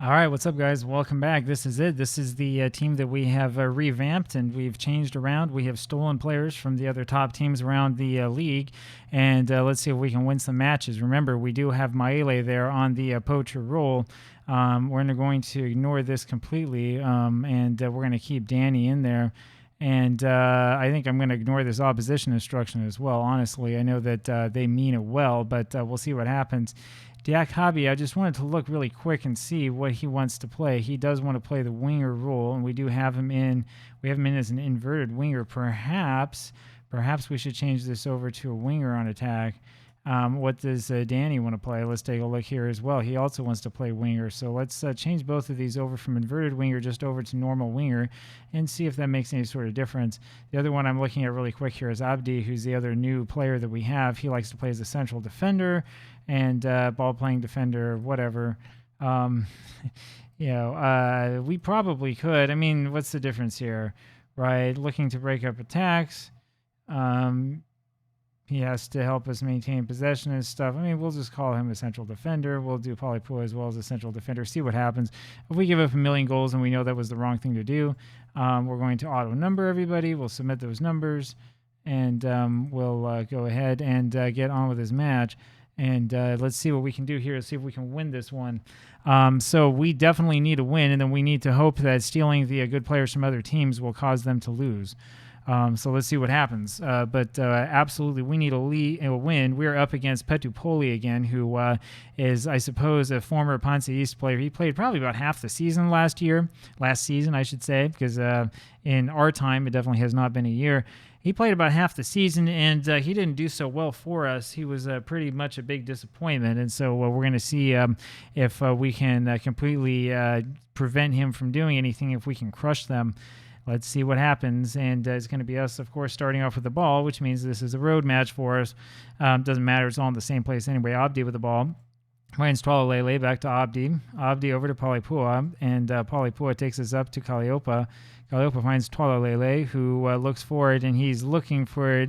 All right, what's up, guys? Welcome back. This is it. This is the team that we have revamped and we've changed around. We have stolen players from the other top teams around the league, and let's see if we can win some matches. Remember, we do have Maele there on the poacher role. We're going to ignore this completely, and we're going to keep Danny in there. And I think I'm going to ignore this opposition instruction as well. Honestly, I know that they mean it well, but we'll see what happens. Diak Hobby, I just wanted to look really quick and see what he wants to play. He does want to play the winger role, and we do have him in. We have him in as an inverted winger. Perhaps we should change this over to a winger on attack. What does Danny want to play? Let's take a look here as well. He also wants to play winger. So let's change both of these over from inverted winger just over to normal winger and see if that makes any sort of difference. The other one I'm looking at really quick here is Abdi, who's the other new player that we have. He likes to play as a central defender and ball-playing defender, whatever. We probably could. I mean, what's the difference here, right? Looking to break up attacks. He has to help us maintain possession and stuff. I mean, we'll just call him a central defender. We'll do Polypua as well as a central defender. See what happens. If we give up 1,000,000 goals and we know that was the wrong thing to do, we're going to auto number everybody. We'll submit those numbers, and we'll go ahead and get on with this match. And let's see what we can do here. Let's see if we can win this one. So we definitely need a win, and then we need to hope that stealing the good players from other teams will cause them to lose. So let's see what happens. But absolutely, we need a win. We're up against Petupoli again, who is, I suppose, a former PanSa East player. He played probably about half the season last season, I should say, because in our time, it definitely has not been a year. He played about half the season, and he didn't do so well for us. He was pretty much a big disappointment, and so we're going to see if we can completely prevent him from doing anything, if we can crush them. Let's see what happens, and it's going to be us, of course, starting off with the ball, which means this is a road match for us. Doesn't matter, it's all in the same place anyway. Abdi with the ball. Finds Twalalele back to Abdi. Abdi over to Polypua, and Polypua takes us up to Kalliopa. Kalliopa finds Twalalele, who looks for it, and he's looking for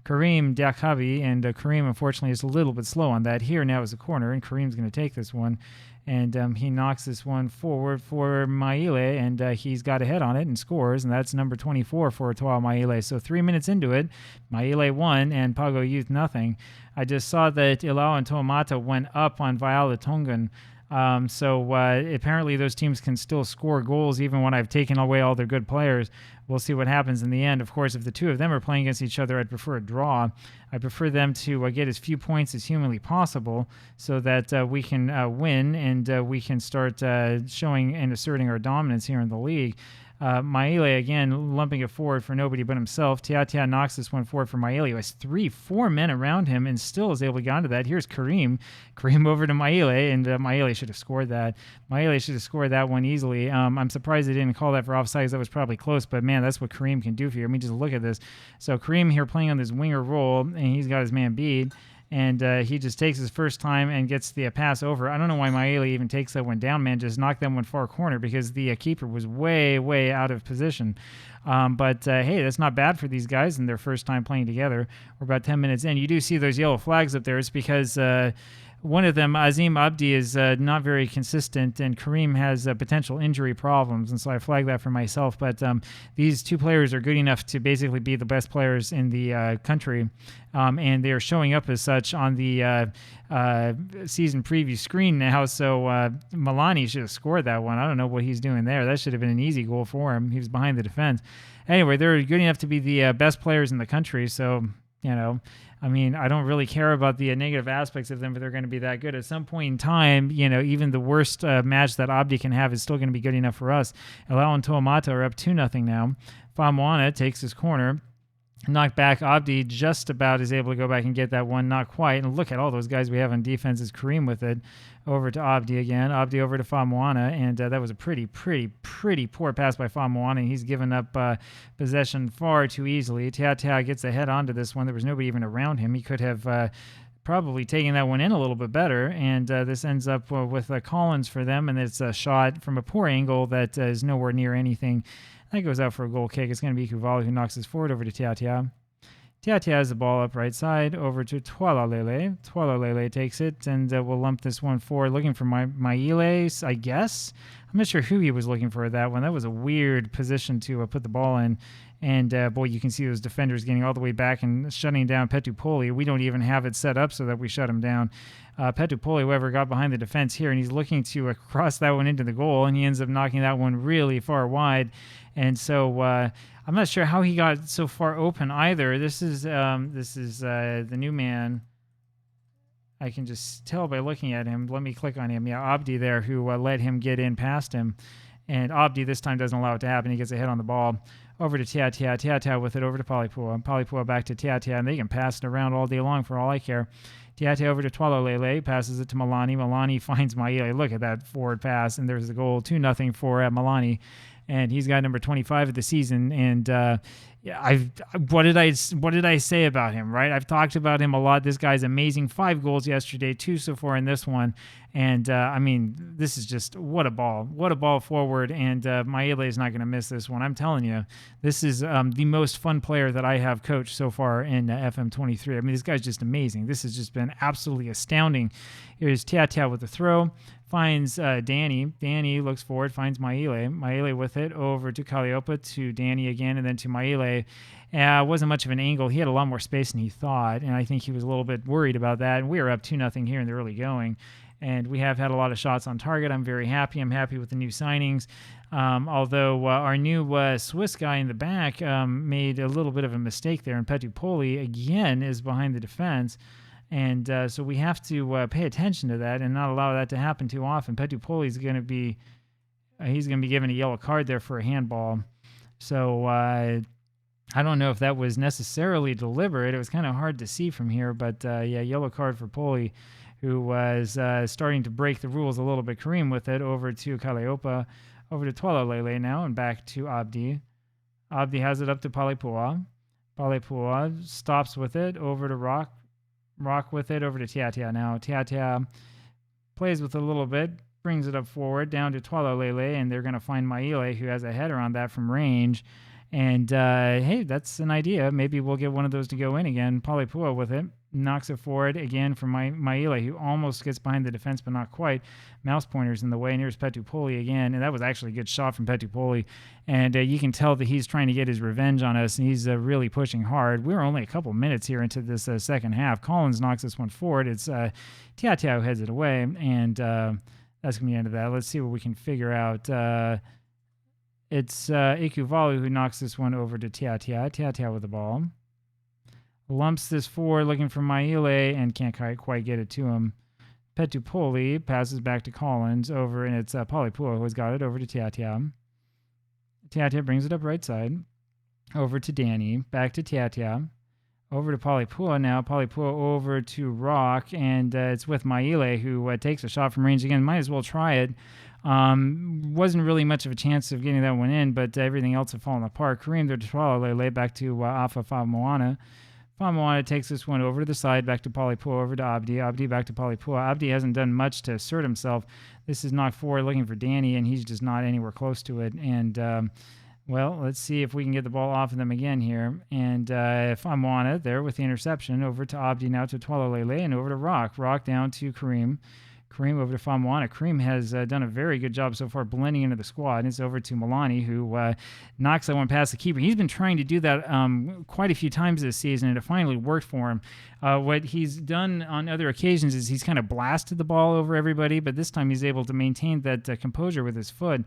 Kareem Diakavi, and Kareem, unfortunately, is a little bit slow on that. Here now is a corner, and Kareem's going to take this one. And he knocks this one forward for Maile, and he's got a head on it and scores, and that's number 24 for Toa Maile. So 3 minutes into it, Maile won and Pago Youth nothing. I just saw that Ilau and Tomata went up on Viola Tongan. So apparently those teams can still score goals even when I've taken away all their good players. We'll see what happens in the end. Of course, if the two of them are playing against each other, I'd prefer a draw. I prefer them to get as few points as humanly possible so that we can win and we can start showing and asserting our dominance here in the league. Maile, again, lumping it forward for nobody but himself. Tia knocks this one forward for Maile, who has 3-4 men around him and still is able to get onto that. Here's Kareem. Kareem over to Maile, and Maile should have scored that. Maile should have scored that one easily. I'm surprised they didn't call that for offsides. That was probably close, but man, that's what Kareem can do for you. I mean, just look at this. So Kareem here playing on this winger role, and he's got his man beat. And he just takes his first time and gets the pass over. I don't know why Maele even takes that one down, man. Just knocked that one far corner because the keeper was way, way out of position. But hey, that's not bad for these guys in their first time playing together. We're about 10 minutes in. You do see those yellow flags up there. It's because one of them, Azim Abdi, is not very consistent, and Kareem has potential injury problems, and so I flagged that for myself. But these two players are good enough to basically be the best players in the country, and they are showing up as such on the season preview screen now. So Milani should have scored that one. I don't know what he's doing there. That should have been an easy goal for him. He was behind the defense. Anyway, they're good enough to be the best players in the country, so, you know, I mean, I don't really care about the negative aspects of them, but they're going to be that good. At some point in time, you know, even the worst match that Abdi can have is still going to be good enough for us. Elau and Toamata are up 2-0 now. Famuana takes his corner. Knocked back. Abdi just about is able to go back and get that one. Not quite. And look at all those guys we have on defense. Is Kareem with it. Over to Abdi again. Abdi over to Famuana. And that was a pretty poor pass by Famuana. He's given up possession far too easily. Tia gets a head onto this one. There was nobody even around him. He could have probably taken that one in a little bit better. And this ends up with Collins for them. And it's a shot from a poor angle that is nowhere near anything. That goes out for a goal kick. It's going to be Kuvala who knocks this forward over to Tia. Tiatia has the ball up right side over to Tualalele. Tualalele takes it and will lump this one forward, looking for Maile, I guess. I'm not sure who he was looking for that one. That was a weird position to put the ball in. And, boy, you can see those defenders getting all the way back and shutting down Petupoli. We don't even have it set up so that we shut him down. Petupoli, however, got behind the defense here, and he's looking to cross that one into the goal, and he ends up knocking that one really far wide. And so I'm not sure how he got so far open either. This is the new man. I can just tell by looking at him. Let me click on him. Yeah, Abdi there, who let him get in past him. And Abdi this time doesn't allow it to happen. He gets a hit on the ball. Over to Tiatia. Tiatia with it over to Palipua. Palipua back to Tiatia, and they can pass it around all day long for all I care. Tiatia over to Tualalele, passes it to Milani. Milani finds Maile. Look at that forward pass, and there's the goal, 2-0 for Milani. And he's got number 25 of the season. And what did I say about him, right? I've talked about him a lot. This guy's amazing. 5 goals yesterday, 2 so far in this one. And, I mean, this is just, what a ball. What a ball forward. And Maile is not going to miss this one. I'm telling you, this is the most fun player that I have coached so far in FM23. I mean, this guy's just amazing. This has just been absolutely astounding. Here's Tiatia with the throw. Finds Danny. Danny looks forward, finds Maile. Maile with it over to Kalliopa, to Danny again, and then to Maile. Wasn't much of an angle. He had a lot more space than he thought, and I think he was a little bit worried about that. And we are up 2-0 here in the early going, and we have had a lot of shots on target. I'm very happy. I'm happy with the new signings. Although our new Swiss guy in the back made a little bit of a mistake there, and Petupoli, again, is behind the defense. And so we have to pay attention to that and not allow that to happen too often. Petupoli is going to be given a yellow card there for a handball. So I don't know if that was necessarily deliberate. It was kind of hard to see from here, but yellow card for Poli, who was starting to break the rules a little bit. Kareem with it over to Kalliopa, over to Tualalele now, and back to Abdi. Abdi has it up to Palipua. Palipua stops with it over to Rock. Rock with it over to Tiatia now. Tiatia plays with it a little bit, brings it up forward down to Tualalele, and they're going to find Maile, who has a header on that from range. And, hey, that's an idea. Maybe we'll get one of those to go in again. Palipua with it. Knocks it forward again from Maile, who almost gets behind the defense, but not quite. Mouse pointer's in the way, and here's Petupoli again. And that was actually a good shot from Petupoli. And you can tell that he's trying to get his revenge on us, and he's really pushing hard. We're only a couple minutes here into this second half. Collins knocks this one forward. It's Tiatia who heads it away, and that's going to be the end of that. Let's see what we can figure out. It's Ikuvalu who knocks this one over to Tiatia. Tiatia with the ball. Lumps this forward, looking for Maile, and can't quite get it to him. Petupoli passes back to Collins over, and it's Palipua who has got it over to Tiatia. Tiatia brings it up right side. Over to Danny. Back to Tiatia. Over to Palipua now. Palipua over to Rock, and it's with Maile, who takes a shot from range again. Might as well try it. Wasn't really much of a chance of getting that one in, but everything else had fallen apart. Kareem there to Tualalele, back to Afa Famoana. Famoana takes this one over to the side, back to Palipua, over to Abdi. Abdi back to Palipua. Abdi hasn't done much to assert himself. This is knocked forward looking for Danny, and he's just not anywhere close to it. And, well, let's see if we can get the ball off of them again here. And Famoana there with the interception, over to Abdi now to Tualalele, and over to Rock. Rock down to Kareem. Kareem over to Famoana. Kareem has done a very good job so far blending into the squad. It's over to Milani, who knocks that one past the keeper. He's been trying to do that quite a few times this season, and it finally worked for him. What he's done on other occasions is he's kind of blasted the ball over everybody, but this time he's able to maintain that composure with his foot.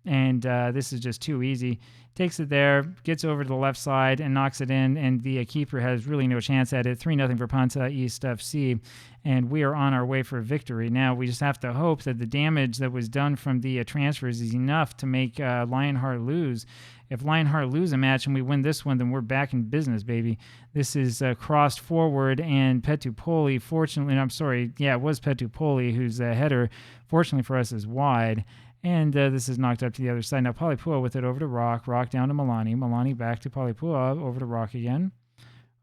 And this is just too easy. Takes it there, gets over to the left side, and knocks it in, and the keeper has really no chance at it. 3-0 for PanSa East FC, and we are on our way for a victory. Now, we just have to hope that the damage that was done from the transfers is enough to make Lionheart lose. If Lionheart lose a match and we win this one, then we're back in business, baby. This is crossed forward, and Petupoli, fortunately, it was Petupoli whose header, fortunately for us, is wide. And this is knocked up to the other side. Now Palipua with it over to Rock. Rock down to Milani. Milani back to Palipua. Over to Rock again.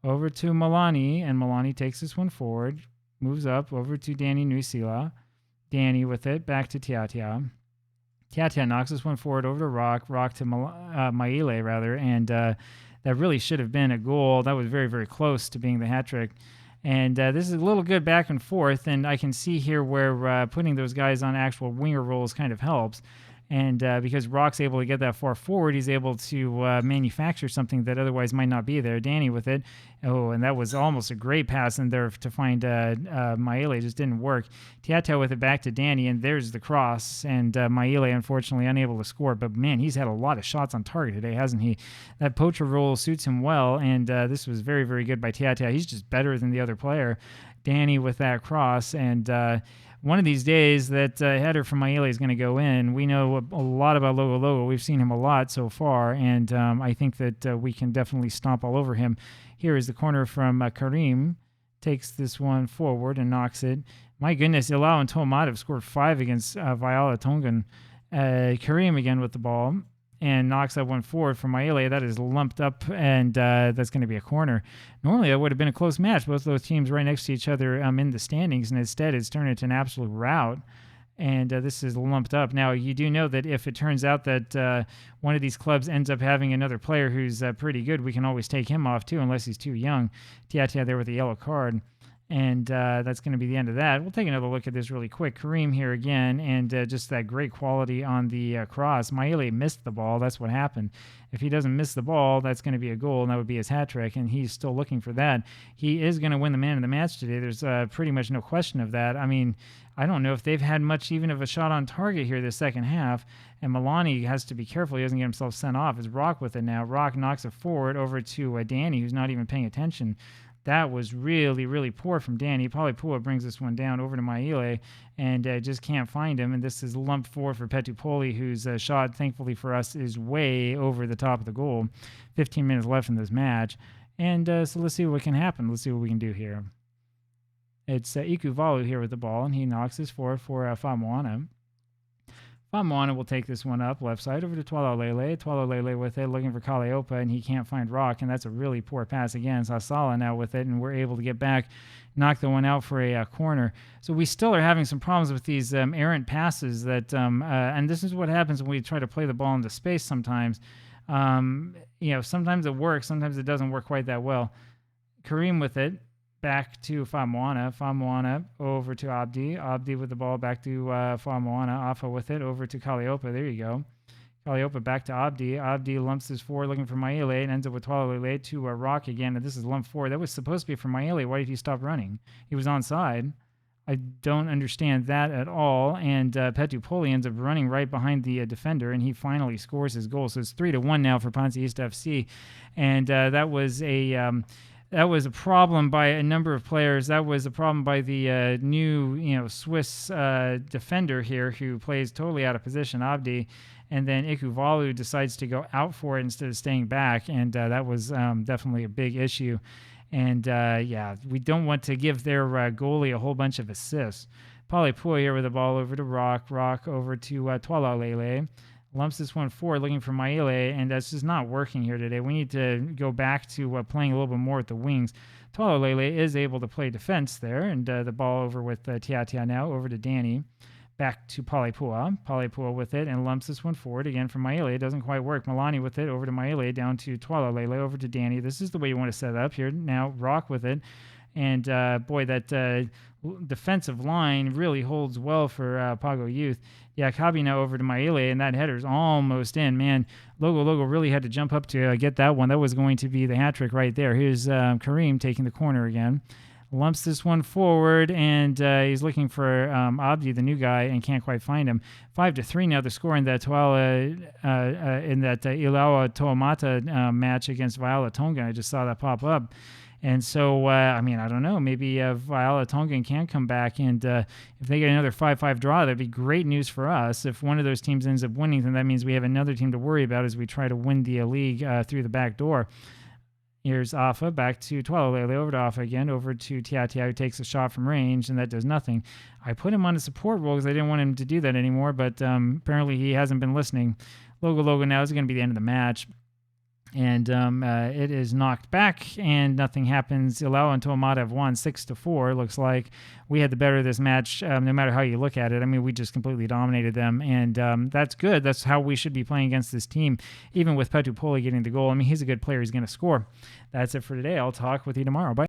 Over to Milani. And Milani takes this one forward. Moves up over to Danny Nuisila. Danny with it. Back to Tiatia. Tiatia knocks this one forward over to Rock. Rock to Maile, rather. And that really should have been a goal. That was very, very close to being the hat trick. And this is a little good back and forth, and I can see here where putting those guys on actual winger roles kind of helps. And because Rock's able to get that far forward, he's able to manufacture something that otherwise might not be there. Danny with it. Oh, and that was almost a great pass in there to find Maele. It just didn't work. Tiata with it back to Danny, and there's the cross. And Maele, unfortunately, unable to score. But, man, he's had a lot of shots on target today, hasn't he? That poacher role suits him well, and this was very, very good by Tiata. He's just better than the other player. Danny with that cross, and one of these days that header from Maele is going to go in. We know a lot about Logo Logo. We've seen him a lot so far, and I think that we can definitely stomp all over him. Here is the corner from Karim. Takes this one forward and knocks it. My goodness, Ilau and Tomat have scored 5 against Viola Tongan. Karim again with the ball and knocks that one forward for Maele. That is lumped up, and that's going to be a corner. Normally, that would have been a close match. Both of those teams right next to each other in the standings, and instead it's turned into an absolute rout, and this is lumped up. Now, you do know that if it turns out that one of these clubs ends up having another player who's pretty good, we can always take him off, too, unless he's too young. Tia there with a yellow card. And that's going to be the end of that. We'll take another look at this really quick. Kareem here again, and just that great quality on the cross. Maele missed the ball. That's what happened. If he doesn't miss the ball, that's going to be a goal, and that would be his hat trick, and he's still looking for that. He is going to win the man of the match today. There's pretty much no question of that. I mean, I don't know if they've had much even of a shot on target here this second half, and Milani has to be careful he doesn't get himself sent off. It's Rock with it now. Rock knocks it forward over to Danny, who's not even paying attention. That was really, really poor from Danny. Palipua brings this one down over to Maele and just can't find him. And this is lumped forward for Petupoli, whose shot, thankfully for us, is way over the top of the goal. 15 minutes left in this match. And so let's see what can happen. Let's see what we can do here. It's Ikuvalu here with the ball, and he knocks this forward for Famoana. Famoana will take this one up left side over to Tualalele. Tualalele with it, looking for Kaleopa, and he can't find Rock, and that's a really poor pass again. Sasala now with it, and we're able to get back, knock the one out for a corner. So we still are having some problems with these errant passes that, and this is what happens when we try to play the ball into space sometimes. Sometimes it works, sometimes it doesn't work quite that well. Kareem with it. Back to Famoana. Famoana over to Abdi. Abdi with the ball back to Famoana. Afa with it over to Kaleopa. There you go. Kaleopa back to Abdi. Abdi lumps this forward looking for Maele and ends up with Tualalele to Rock again. And this is lump forward. That was supposed to be for Maele. Why did he stop running? He was onside. I don't understand that at all. And Petupoli ends up running right behind the defender, and he finally scores his goal. So it's 3-1 now for PanSa East FC. And that was a problem by a number of players. That was a problem by the new, Swiss defender here who plays totally out of position, Abdi. And then Ikuvalu decides to go out for it instead of staying back. And that was definitely a big issue. And, we don't want to give their goalie a whole bunch of assists. Palipua here with the ball over to Rock. Rock over to Tualalele. Lumps this one forward looking for Maele, and that's just not working here today. We need to go back to playing a little bit more with the wings. Tualalele is able to play defense there, and the ball over with Tia now, over to Danny. Back to Palipua. Palipua with it, and lumps this one forward again for Maele. It doesn't quite work. Milani with it, over to Maele, down to Tualalele, over to Danny. This is the way you want to set it up here. Now Rock with it, and that defensive line really holds well for Pago Youth. Kabi now over to Maele, and that header's almost in. Man, Logo really had to jump up to get that one. That was going to be the hat trick right there. Here's Kareem taking the corner again. Lumps this one forward, and he's looking for Abdi, the new guy, and can't quite find him. 5-3 now. The score in that Ilawa Toamata match against Viola Tongan. I just saw that pop up. And so, I don't know, maybe Viola Tongan can come back, and if they get another 5-5 draw, that'd be great news for us. If one of those teams ends up winning, then that means we have another team to worry about as we try to win the league through the back door. Here's Afa, back to Tualalele, over to Afa again, over to Tia, who takes a shot from range, and that does nothing. I put him on a support role because I didn't want him to do that anymore, but apparently he hasn't been listening. Logo now is going to be the end of the match. And it is knocked back, and nothing happens. Ilau and Tuamata have won 6-4. Looks like we had the better of this match, no matter how you look at it. I mean, we just completely dominated them, and that's good. That's how we should be playing against this team, even with Petupoli getting the goal. I mean, he's a good player. He's going to score. That's it for today. I'll talk with you tomorrow. Bye.